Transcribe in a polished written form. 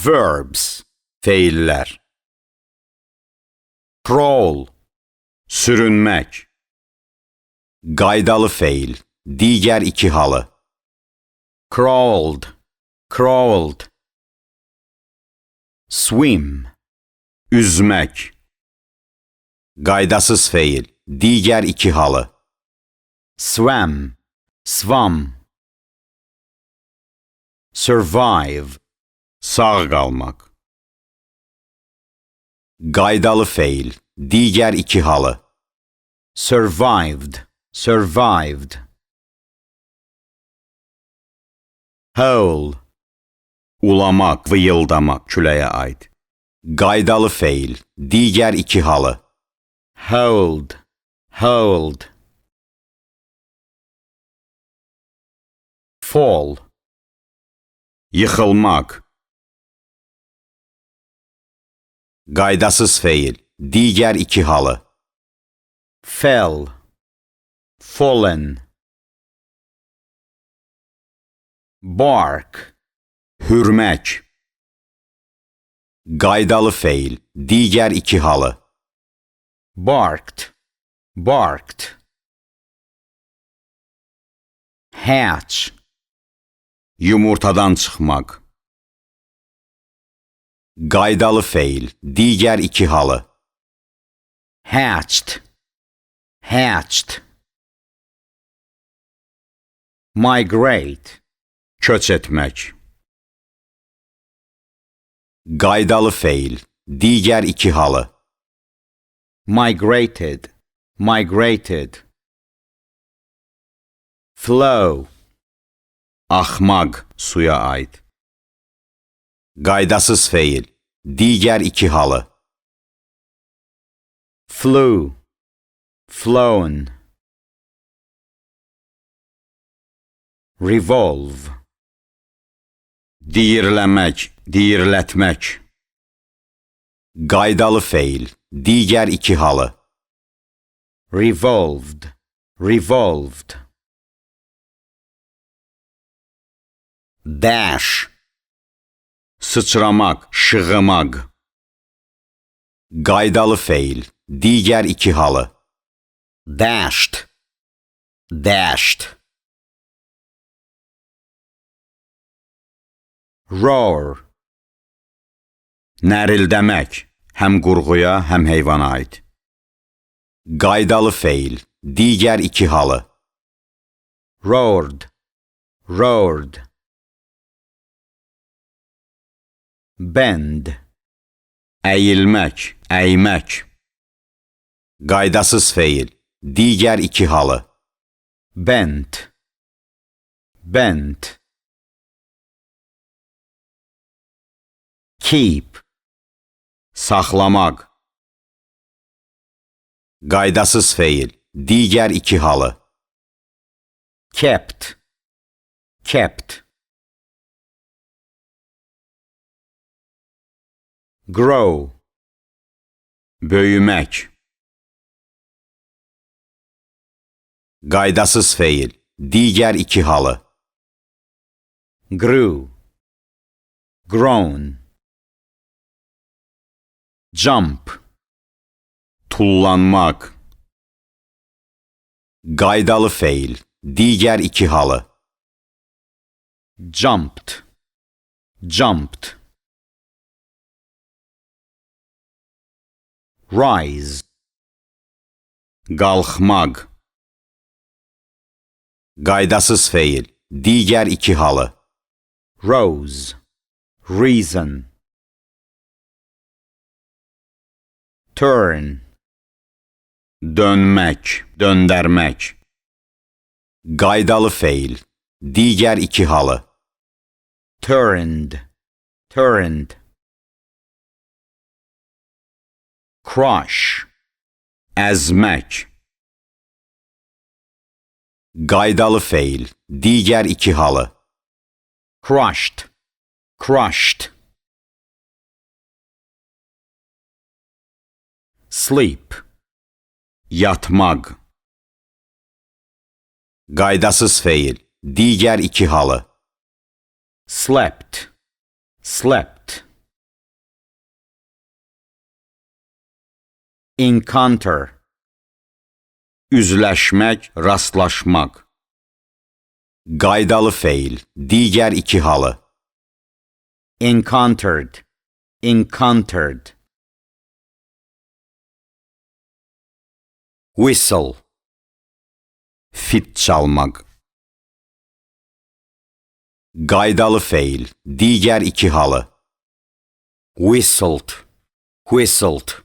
Verbs, feillər. Crawl, sürünmək. Qaydalı feil, digər iki halı. Crawled, crawled. Swim, üzmək. Qaydasız feil, digər iki halı. Swam, swam. Survive, sağ qalmaq. Qaydalı feil, digər iki halı. Survived, survived. Howl, ulamaq, vıyıldamaq, küləyə aid. Qaydalı feil, digər iki halı. Hold, hold. Fall, yıxılmaq. Qaydasız feil, digər iki halı. Fell, fallen. Bark, hürmək. Qaydalı feil, digər iki halı. Barked, barked. Hatch, yumurtadan çıxmaq. Qaydalı feil, digər iki halı. Hatched, hatched. Migrate, köç etmək. Qaydalı feil, digər iki halı. Migrated, migrated. Flow, axmaq, suya aid. Qaydasız feil, digər iki halı. Flew, flown. Revolve, diyirləmək, diyirlətmək. Qaydalı feil, digər iki halı. Revolved, revolved. Dash, sıçramaq, şığımaq. Qaydalı feil, digər iki halı. Dashed, dashed. Roar, nərildəmək, həm qurğuya, həm heyvana aid. Qaydalı feil, digər iki halı. Roared, roared. Bend, əyilmək, əymək. Qaydasız feil, digər iki halı. Bent, bent. Keep, saxlamaq. Qaydasız feil, digər iki halı. Kept, kept. Grow, böyümək. Qaydasız feil, digər iki halı. Grew, grown. Jump, tullanmaq. Qaydalı feil, digər iki halı. Jumped, jumped. Rise, qalxmaq. Qaydasız feil, digər iki halı. Rose, reason. Turn, dönmək, döndərmək. Qaydalı feil, digər iki halı. Turned, turned. Crush, əzmək. Qaydalı feil, digər iki halı. Crushed, crushed. Sleep, yatmaq. Qaydasız feil, digər iki halı. Slept, slept. Encounter. Üzləşmək, rastlaşmaq. Qaydalı feil, digər iki halı. Encountered, encountered. Whistle. Fit çalmaq. Qaydalı feil, digər iki halı. Whistled, whistled.